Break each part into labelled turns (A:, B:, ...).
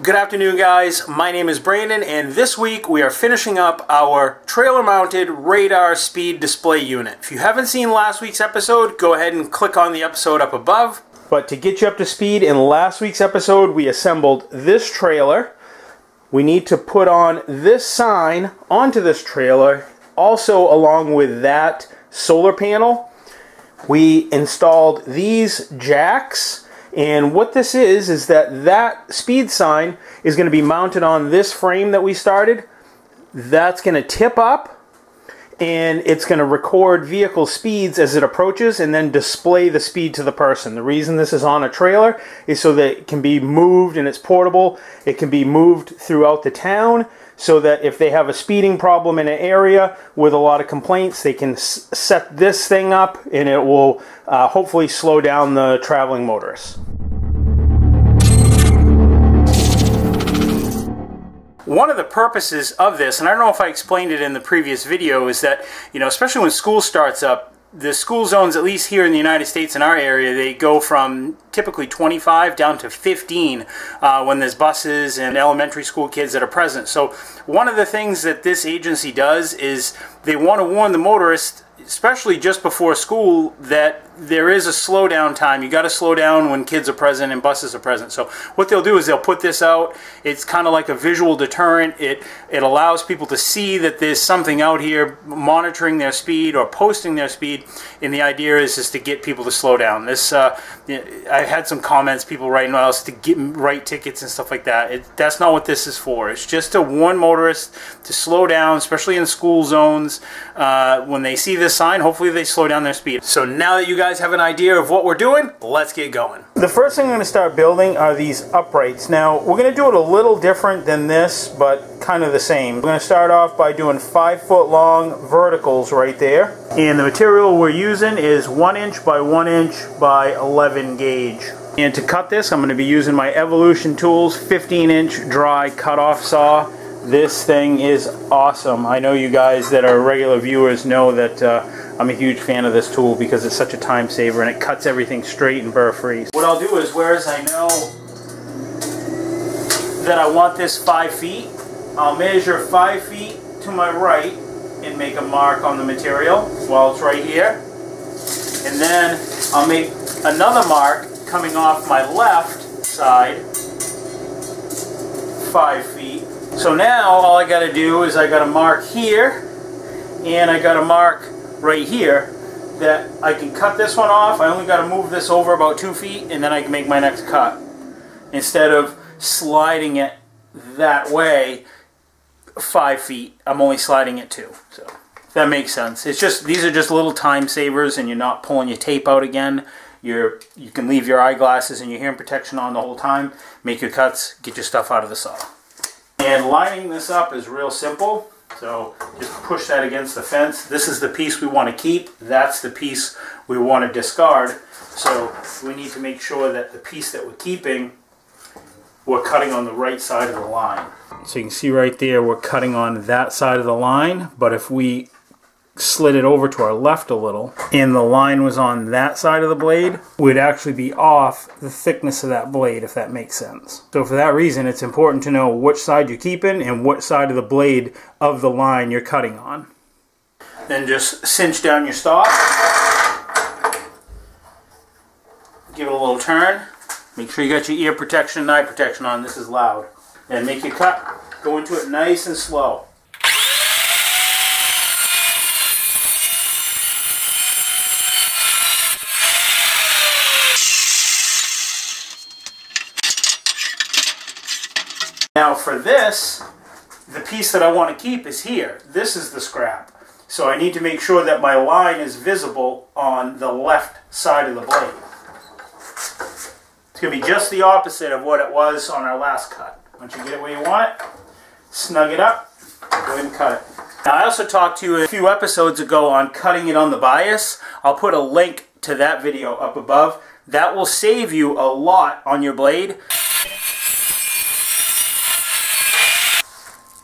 A: Good afternoon, guys. My name is Brandon, and this week we are finishing up our trailer-mounted radar speed display unit. If you haven't seen last week's episode, go ahead and click on the episode up above. But to get you up to speed, in last week's episode we assembled this trailer. We need to put on this sign onto this trailer, also along with that solar panel. We installed these jacks. And what this is that speed sign is going to be mounted on this frame that we started. That's going to tip up, and it's going to record vehicle speeds as it approaches and then display the speed to the person. The reason this is on a trailer is so that it can be moved, and it's portable. It can be moved throughout the town so that if they have a speeding problem in an area with a lot of complaints, they can set this thing up and it will hopefully slow down the traveling motorists. One of the purposes of this, and I don't know if I explained it in the previous video, is that, especially when school starts up, the school zones, at least here in the United States in our area, they go from typically 25 down to 15 when there's buses and elementary school kids that are present. So one of the things that this agency does is they want to warn the motorists, especially just before school, that there is a slowdown time. You got to slow down when kids are present and buses are present. So what they'll do is they'll put this out. It's kind of like a visual deterrent. It allows people to see that there's something out here monitoring their speed or posting their speed, and the idea is just to get people to slow down. This I had some comments, people writing us to write tickets and stuff like that. That's not what this is for. It's just to warn motorists to slow down, especially in school zones. When they see this sign, hopefully they slow down their speed. So now that you guys have an idea of what we're doing, let's get going. The first thing I'm going to start building are these uprights. Now, we're going to do it a little different than this, but kind of the same. We're going to start off by doing 5-foot long verticals right there. And the material we're using is 1 inch by 1 inch by 11 gauge. And to cut this, I'm going to be using my Evolution Tools 15-inch dry cutoff saw. This thing is awesome. I know you guys that are regular viewers know that I'm a huge fan of this tool because it's such a time saver and it cuts everything straight and burr free. What I'll do is, whereas I know that I want this 5 feet, I'll measure 5 feet to my right and make a mark on the material while it's right here. And then I'll make another mark coming off my left side, 5 feet. So now all I got to do is I got to mark here, and I got to mark right here that I can cut this one off. I only got to move this over about 2 feet, and then I can make my next cut. Instead of sliding it that way 5 feet, I'm only sliding it 2. So if that makes sense. It's just, these are just little time savers, and you're not pulling your tape out again. You can leave your eyeglasses and your hearing protection on the whole time. Make your cuts, get your stuff out of the saw. And lining this up is real simple. So just push that against the fence. This is the piece we want to keep. That's the piece we want to discard. So we need to make sure that the piece that we're keeping, we're cutting on the right side of the line. So you can see right there, we're cutting on that side of the line. But if we slid it over to our left a little and the line was on that side of the blade, we'd actually be off the thickness of that blade, if that makes sense. So for that reason, it's important to know which side you're keeping and what side of the blade of the line you're cutting on. Then just cinch down your stock, give it a little turn, make sure you got your ear protection and eye protection on. This is loud. And make your cut, go into it nice and slow. Now for this, the piece that I want to keep is here. This is the scrap. So I need to make sure that my line is visible on the left side of the blade. It's going to be just the opposite of what it was on our last cut. Once you get it where you want it, snug it up, go ahead and cut it. Now I also talked to you a few episodes ago on cutting it on the bias. I'll put a link to that video up above. That will save you a lot on your blade.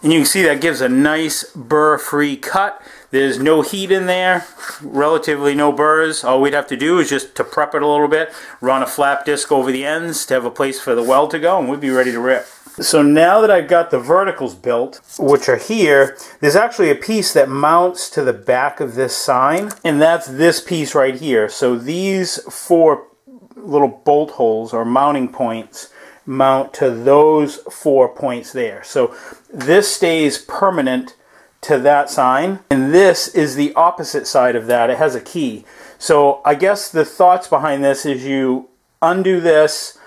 A: And you can see that gives a nice burr-free cut. There's no heat in there, relatively no burrs. All we'd have to do is just to prep it a little bit, run a flap disc over the ends to have a place for the weld to go, and we'd be ready to rip. So now that I've got the verticals built, which are here, there's actually a piece that mounts to the back of this sign, and that's this piece right here. So these 4 little bolt holes or mounting points mount to those 4 points there. So this stays permanent to that sign, and this is the opposite side of that. It has a key. So I guess the thoughts behind this is you undo this.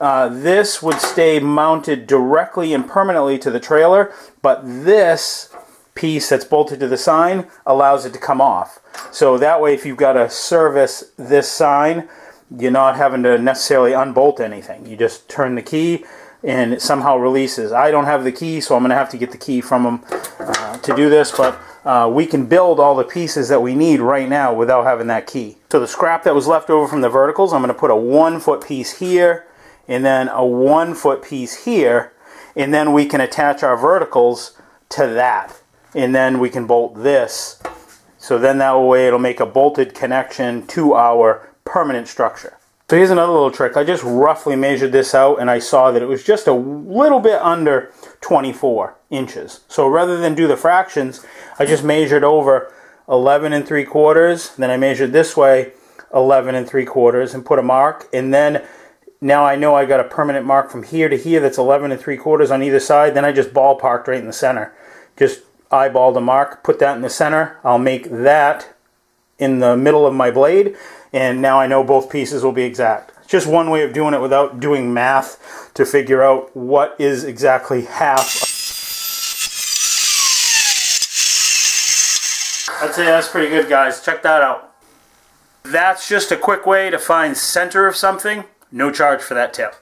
A: This would stay mounted directly and permanently to the trailer, but this piece that's bolted to the sign allows it to come off. So that way, if you've got to service this sign, you're not having to necessarily unbolt anything. You just turn the key and it somehow releases. I don't have the key, so I'm going to have to get the key from them to do this, but we can build all the pieces that we need right now without having that key. So the scrap that was left over from the verticals, I'm going to put a 1-foot piece here, and then a 1-foot piece here, and then we can attach our verticals to that, and then we can bolt this. So then that way it'll make a bolted connection to our permanent structure. So here's another little trick. I just roughly measured this out, and I saw that it was just a little bit under 24 inches. So rather than do the fractions, I just measured over 11 3/4, then I measured this way 11 3/4 and put a mark, and then now I know I got a permanent mark from here to here that's 11 3/4 on either side. Then I just ballparked right in the center. Just eyeballed a mark, put that in the center. I'll make that in the middle of my blade, and now I know both pieces will be exact. It's just one way of doing it without doing math to figure out what is exactly half. I'd say that's pretty good, guys. Check that out. That's just a quick way to find center of something. No charge for that tip.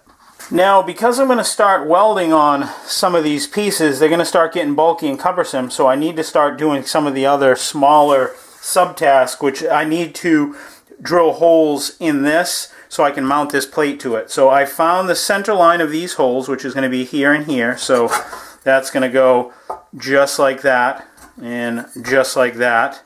A: Now, because I'm going to start welding on some of these pieces, they're going to start getting bulky and cumbersome, so I need to start doing some of the other smaller subtasks, which I need to drill holes in this so I can mount this plate to it. So I found the center line of these holes, which is going to be here and here, so that's going to go just like that and just like that.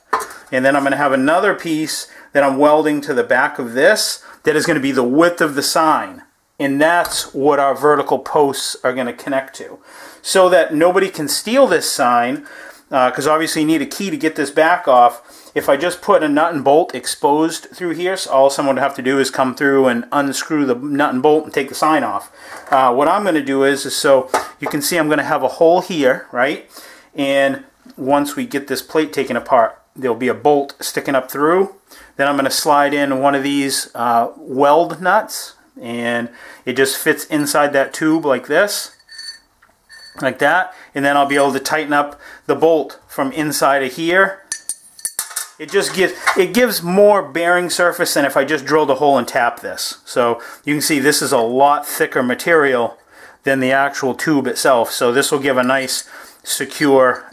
A: And then I'm going to have another piece that I'm welding to the back of this that is going to be the width of the sign. And that's what our vertical posts are going to connect to. So that nobody can steal this sign, because obviously you need a key to get this back off. If I just put a nut and bolt exposed through here, so all someone would have to do is come through and unscrew the nut and bolt and take the sign off. What I'm going to do is so you can see I'm going to have a hole here, right? And once we get this plate taken apart, there'll be a bolt sticking up through. Then I'm going to slide in one of these weld nuts, and it just fits inside that tube like this, like that, and then I'll be able to tighten up the bolt from inside of here. It just gives more bearing surface than if I just drilled a hole and tapped this. So you can see this is a lot thicker material than the actual tube itself, so this will give a nice secure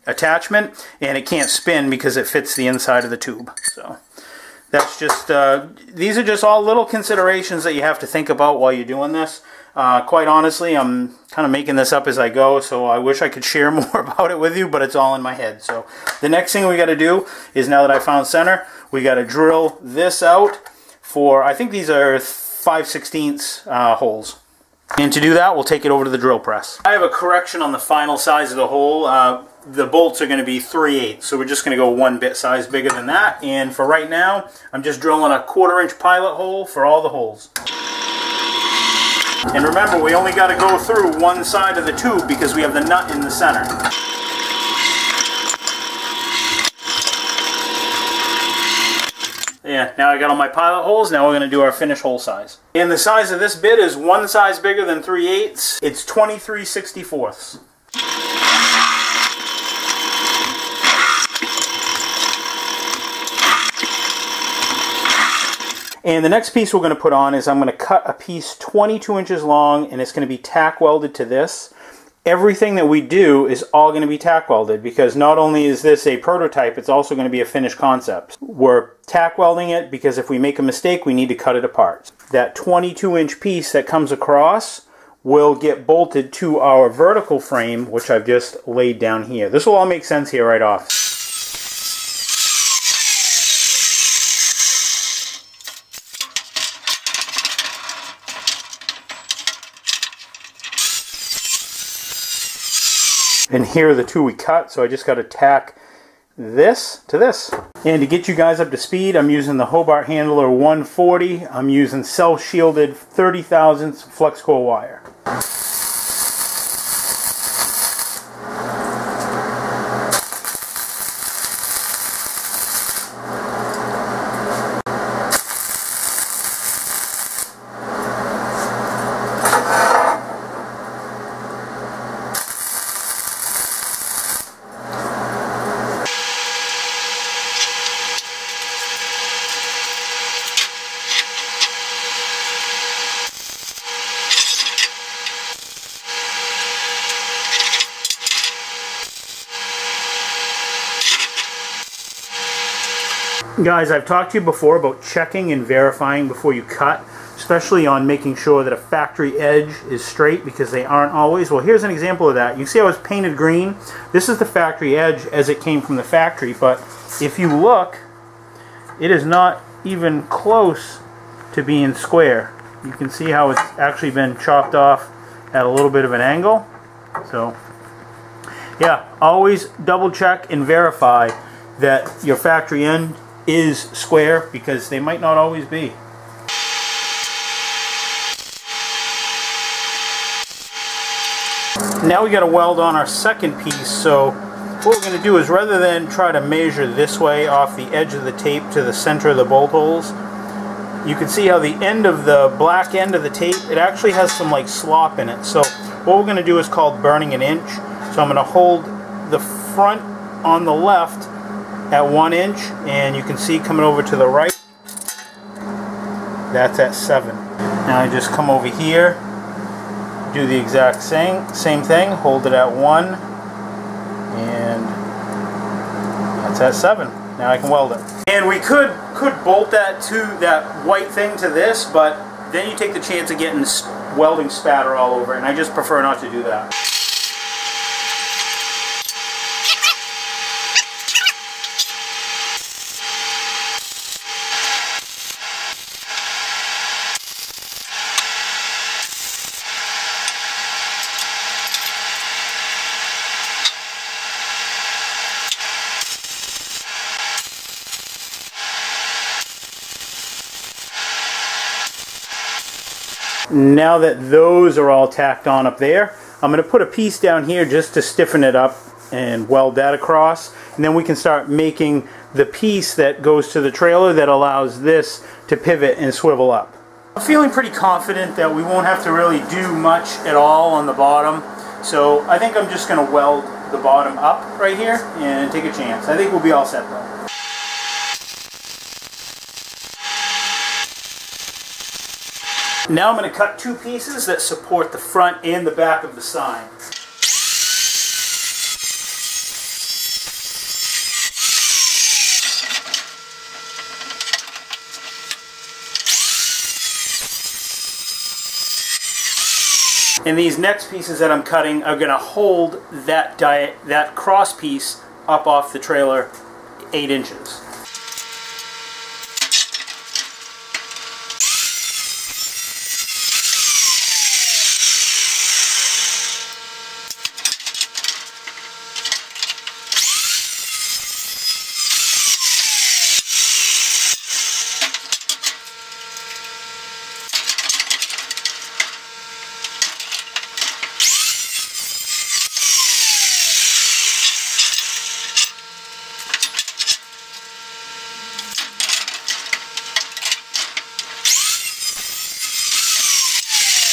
A: attachment, and it can't spin because it fits the inside of the tube. So that's just, these are just all little considerations that you have to think about while you're doing this. Quite honestly, I'm kind of making this up as I go, so I wish I could share more about it with you, but it's all in my head. So the next thing we got to do is, now that I found center, we got to drill this out for, I think these are 5/16 holes. And to do that, we'll take it over to the drill press. I have a correction on the final size of the hole. The bolts are going to be 3/8, so we're just going to go 1 bit size bigger than that. And for right now, I'm just drilling a 1/4 inch pilot hole for all the holes. And remember, we only got to go through one side of the tube because we have the nut in the center. Yeah, now I got all my pilot holes. Now we're going to do our finish hole size. And the size of this bit is 1 size bigger than 3/8. It's 23/64. And the next piece we're going to put on is I'm going to cut a piece 22 inches long, and it's going to be tack welded to this. Everything that we do is all going to be tack welded, because not only is this a prototype, it's also going to be a finished concept. We're tack welding it because if we make a mistake, we need to cut it apart. That 22 inch piece that comes across will get bolted to our vertical frame, which I've just laid down here. This will all make sense here right off. And here are the two we cut, so I just got to tack this to this. And to get you guys up to speed, I'm using the Hobart Handler 140. I'm using self-shielded 30 thousandths flux core wire. Guys, I've talked to you before about checking and verifying before you cut, especially on making sure that a factory edge is straight, because they aren't always. Well, here's an example of that. You see how it's painted green? This is the factory edge as it came from the factory, but if you look, it is not even close to being square. You can see how it's actually been chopped off at a little bit of an angle. So, yeah, always double check and verify that your factory end is square, because they might not always be. Now we got to weld on our second piece. So what we're going to do is, rather than try to measure this way off the edge of the tape to the center of the bolt holes, you can see how the end of the black end of the tape, it actually has some like slop in it. So what we're going to do is called burning an inch. So I'm going to hold the front on the left at 1 inch, and you can see coming over to the right, that's at 7. Now I just come over here, do the exact same thing, hold it at 1, and that's at 7. Now I can weld it. And we could bolt that to that white thing to this, but then you take the chance of getting welding spatter all over, and I just prefer not to do that. Now that those are all tacked on up there, I'm going to put a piece down here just to stiffen it up and weld that across, and then we can start making the piece that goes to the trailer that allows this to pivot and swivel up. I'm feeling pretty confident that we won't have to really do much at all on the bottom, so I think I'm just going to weld the bottom up right here and take a chance. I think we'll be all set though. Now I'm going to cut two pieces that support the front and the back of the sign. And these next pieces that I'm cutting are going to hold that cross piece up off the trailer 8 inches.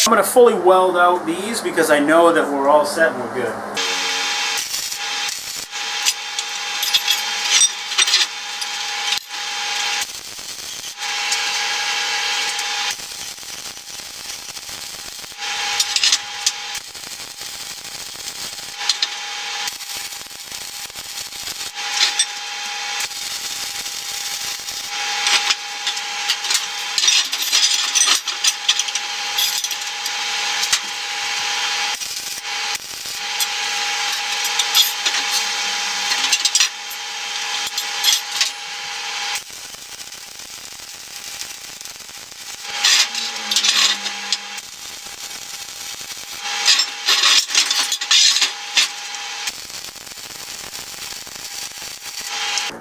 A: I'm going to fully weld out these because I know that we're all set and we're good.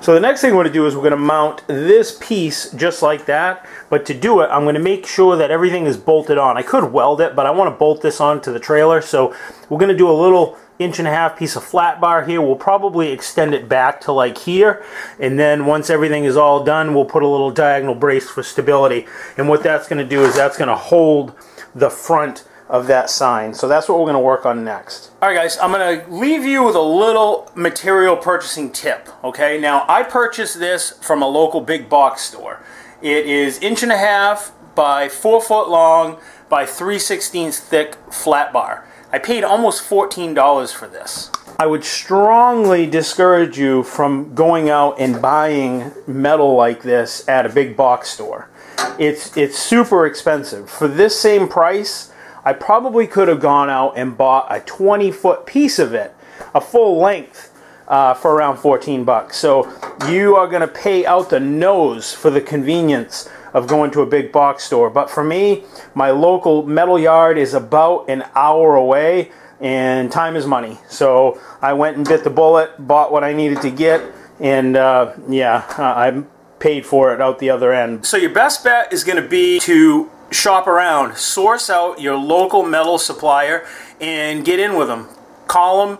A: So the next thing we're going to do is we're going to mount this piece just like that, but to do it I'm going to make sure that everything is bolted on. I could weld it, but I want to bolt this onto the trailer, so we're going to do a little 1.5-inch piece of flat bar here. We'll probably extend it back to like here, and then once everything is all done, we'll put a little diagonal brace for stability. And what that's going to do is that's going to hold the front of that sign. So that's what we're going to work on next. Alright guys, I'm going to leave you with a little material purchasing tip. Okay, now I purchased this from a local big box store. It is 1.5 inch by 4 foot long by 3/16 thick flat bar. I paid almost $14 for this. I would strongly discourage you from going out and buying metal like this at a big box store. It's super expensive. For this same price, I probably could have gone out and bought a 20-foot piece of it, a full length, for around 14 bucks. So you are going to pay out the nose for the convenience of going to a big box store. But for me, my local metal yard is about an hour away, and time is money. So I went and bit the bullet, bought what I needed to get, and I paid for it out the other end. So your best bet is going to be to shop around, source out your local metal supplier, and get in with them. Call them,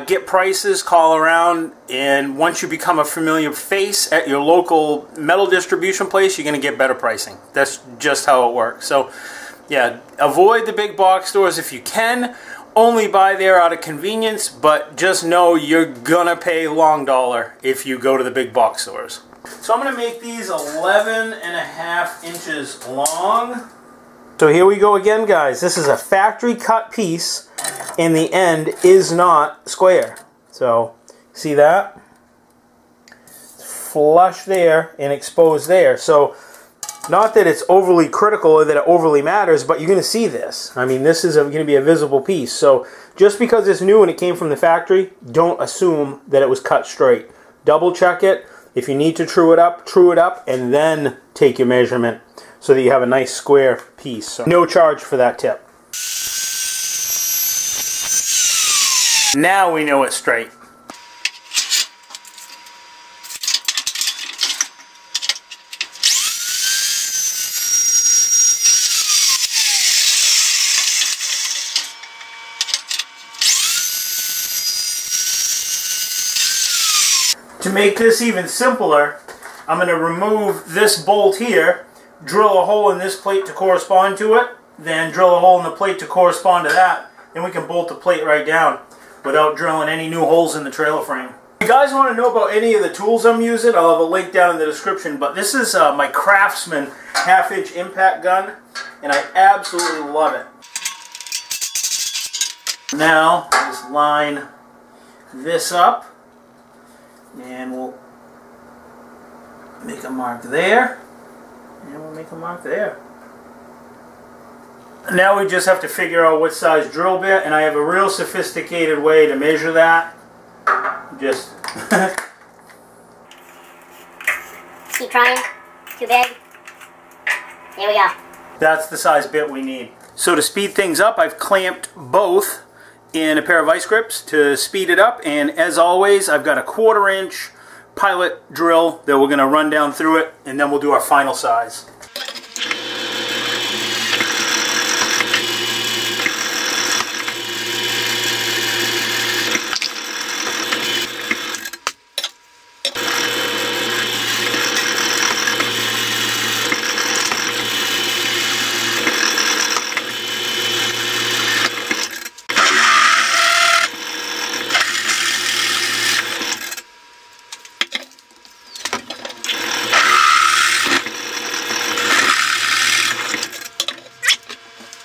A: get prices, call around, and once you become a familiar face at your local metal distribution place, you're going to get better pricing. That's just how it works. So yeah, avoid the big box stores if you can. Only buy there out of convenience, but just know you're going to pay long dollar if you go to the big box stores. So I'm going to make these 11.5 inches long. So here we go again, guys. This is a factory cut piece, and the end is not square. So see that? It's flush there and exposed there. So not that it's overly critical or that it overly matters, but you're going to see this. I mean, this is going to be a visible piece. So just because it's new and it came from the factory, don't assume that it was cut straight. Double check it. If you need to true it up, and then take your measurement so that you have a nice square piece. So no charge for that tip. Now we know it's straight. To make this even simpler, I'm going to remove this bolt here, drill a hole in this plate to correspond to it, then drill a hole in the plate to correspond to that, and we can bolt the plate right down without drilling any new holes in the trailer frame. If you guys want to know about any of the tools I'm using, I'll have a link down in the description, but this is my Craftsman 1/2-inch impact gun, and I absolutely love it. Now, just line this up, and we'll make a mark there, and we'll make a mark there. Now we just have to figure out what size drill bit, and I have a real sophisticated way to measure that. Just
B: keep trying. Too big. There we go.
A: That's the size bit we need. So to speed things up, I've clamped both in a pair of vice grips to speed it up, and as always I've got a 1/4 inch pilot drill that we're going to run down through it, and then we'll do our final size.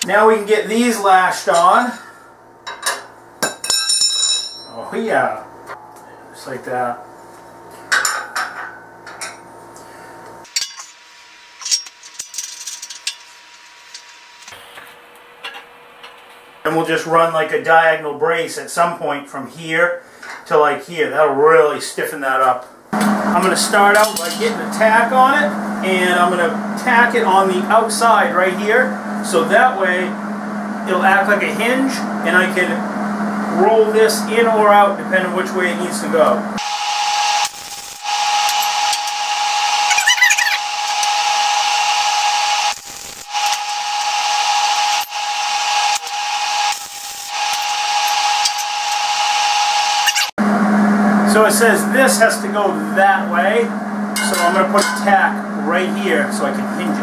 A: Now we can get these lashed on. Oh yeah, just like that. And we'll just run like a diagonal brace at some point from here to like here. That'll really stiffen that up. I'm going to start out by getting a tack on it, and I'm going to tack it on the outside right here, so that way it'll act like a hinge, and I can roll this in or out depending which way it needs to go. So it says this has to go that way, so I'm going to put a tack right here so I can hinge it.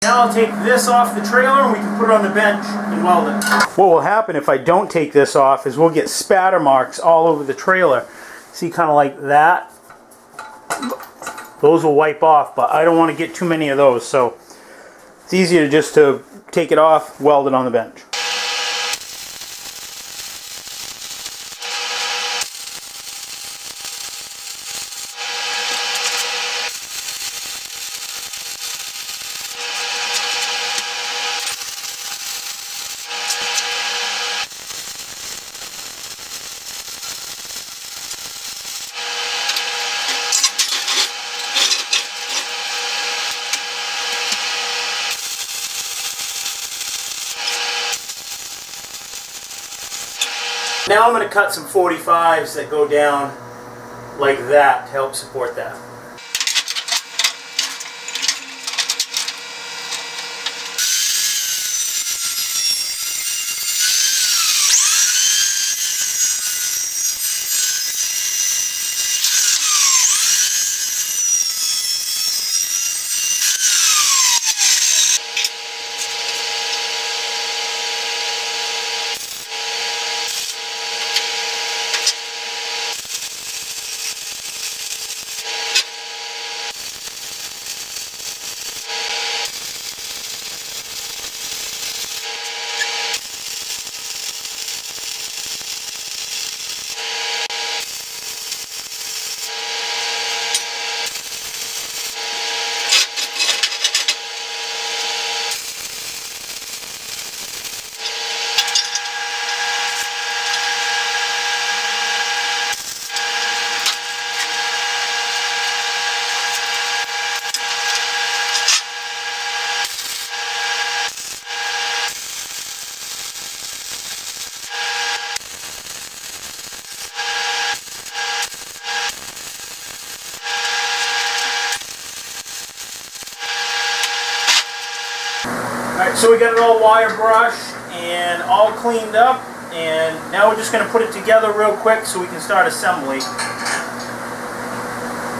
A: Now I'll take this off the trailer and we can put it on the bench and weld it. What will happen if I don't take this off is we'll get spatter marks all over the trailer. See, kind of like that. Those will wipe off, but I don't want to get too many of those, so it's easier just to take it off, weld it on the bench. Now I'm going to cut some 45s that go down like that to help support that. Alright, so we got it all wire brushed and all cleaned up, and now we're just going to put it together real quick so we can start assembly.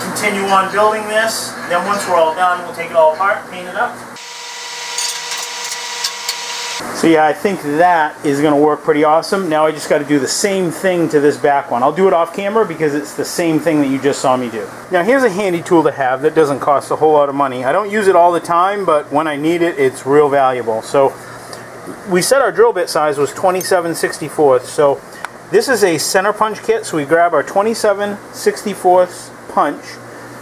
A: Continue on building this, then once we're all done we'll take it all apart, paint it up. So yeah, I think that is going to work pretty awesome. Now I just got to do the same thing to this back one. I'll do it off camera because it's the same thing that you just saw me do. Now here's a handy tool to have that doesn't cost a whole lot of money. I don't use it all the time, but when I need it, it's real valuable. So we said our drill bit size was 27/64. So this is a center punch kit, so we grab our 27/64 punch,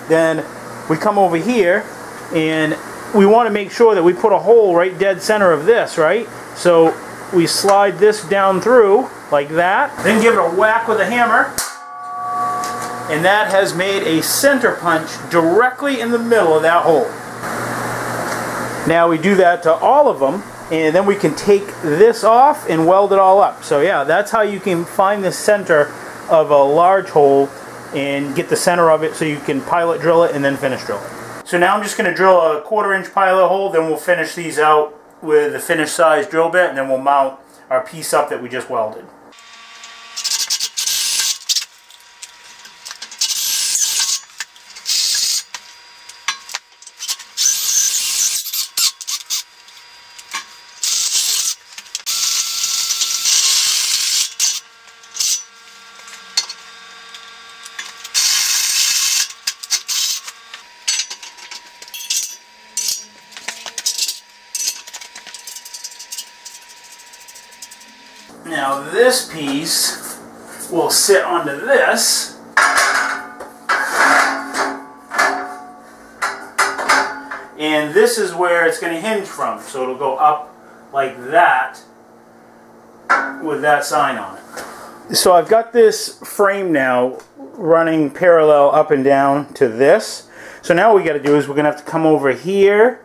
A: then we come over here and we want to make sure that we put a hole right dead center of this, right? So we slide this down through like that, then give it a whack with a hammer, and that has made a center punch directly in the middle of that hole. Now we do that to all of them, and then we can take this off and weld it all up. So yeah, that's how you can find the center of a large hole and get the center of it so you can pilot drill it and then finish drill it. So now I'm just going to drill a 1/4 inch pilot hole, then we'll finish these out with a finished size drill bit, and then we'll mount our piece up that we just welded. Now this piece will sit onto this, and this is where it's going to hinge from, so it'll go up like that with that sign on it. So I've got this frame now running parallel up and down to this. So now what we got to do is we're going to have to come over here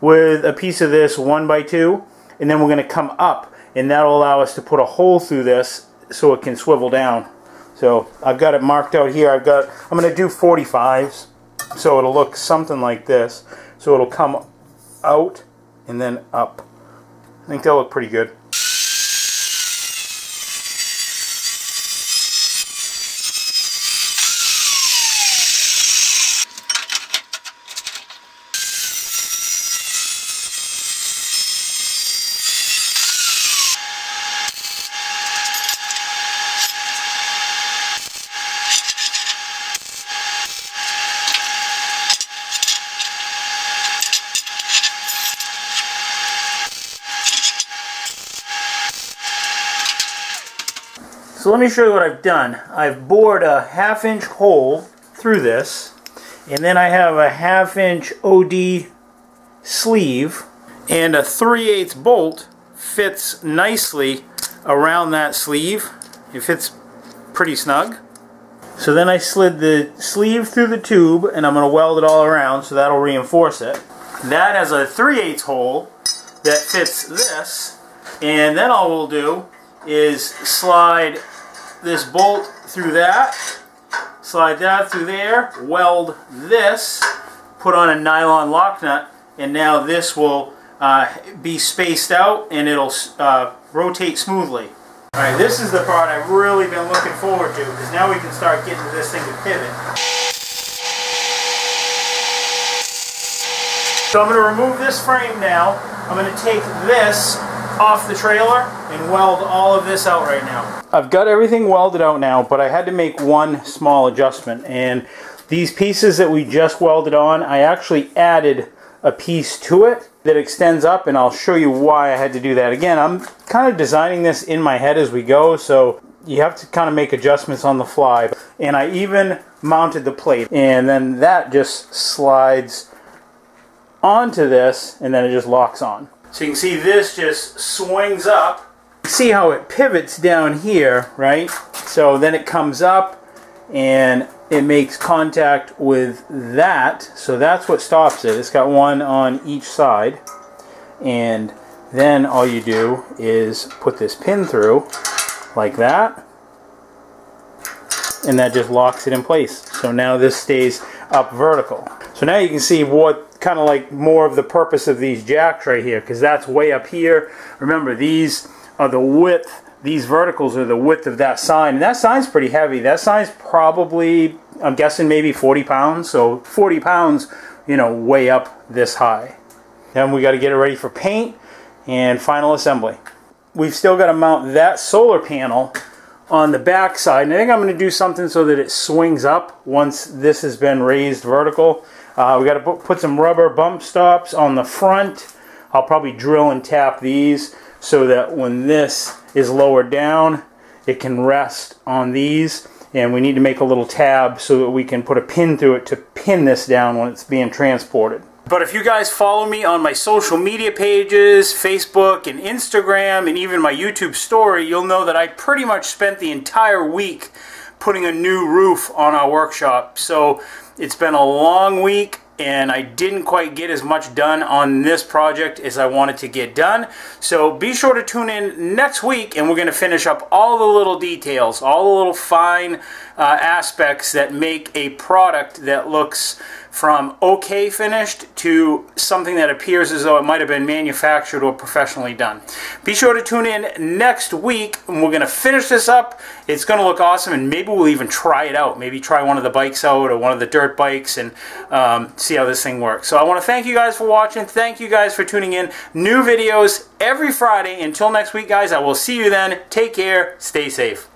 A: with a piece of this 1x2, and then we're going to come up, and that'll allow us to put a hole through this so it can swivel down So I've got it marked out here. I'm going to do 45s, so it'll look something like this. So it'll come out and then up. I think they'll look pretty good. So let me show you what I've done. I've bored a 1/2 inch hole through this, and then I have a 1/2 inch OD sleeve, and a 3/8 bolt fits nicely around that sleeve. It fits pretty snug. So then I slid the sleeve through the tube, and I'm going to weld it all around, so that'll reinforce it. That has a 3/8 hole that fits this, and then all we'll do is slide this bolt through that, slide that through there, weld this, put on a nylon lock nut, and now this will be spaced out and it'll rotate smoothly. Alright, this is the part I've really been looking forward to, because now we can start getting this thing to pivot. So I'm going to remove this frame now. I'm going to take this off the trailer and weld all of this out right now. I've got everything welded out now, but I had to make one small adjustment, and these pieces that we just welded on, I actually added a piece to it that extends up, and I'll show you why I had to do that. Again, I'm kind of designing this in my head as we go, so you have to kind of make adjustments on the fly. And I even mounted the plate, and then that just slides onto this, and then it just locks on. So you can see this just swings up. See how it pivots down here, right? So then it comes up and it makes contact with that. So that's what stops it. It's got one on each side. And then all you do is put this pin through like that. And that just locks it in place. So now this stays up vertical. So now you can see what kind of like more of the purpose of these jacks right here, because that's way up here. Remember, these are the width, these verticals are the width of that sign, and that sign's pretty heavy. That sign's probably, I'm guessing, maybe 40 pounds. So 40 pounds, you know, way up this high. Then we got to get it ready for paint and final assembly. We've still got to mount that solar panel on the back side, and I think I'm going to do something so that it swings up once this has been raised vertical. We got to put some rubber bump stops on the front. I'll probably drill and tap these so that when this is lowered down, it can rest on these. And we need to make a little tab so that we can put a pin through it to pin this down when it's being transported. But if you guys follow me on my social media pages, Facebook and Instagram, and even my YouTube story, you'll know that I pretty much spent the entire week putting a new roof on our workshop. So it's been a long week, and I didn't quite get as much done on this project as I wanted to get done. So be sure to tune in next week, and we're going to finish up all the little details, all the little fine aspects that make a product that looks from okay finished to something that appears as though it might have been manufactured or professionally done. Be sure to tune in next week, and we're going to finish this up. It's going to look awesome, and maybe we'll even try it out. Maybe try one of the bikes out, or one of the dirt bikes, and see how this thing works. So I want to thank you guys for watching. Thank you guys for tuning in. New videos every Friday. Until next week, guys, I will see you then. Take care. Stay safe.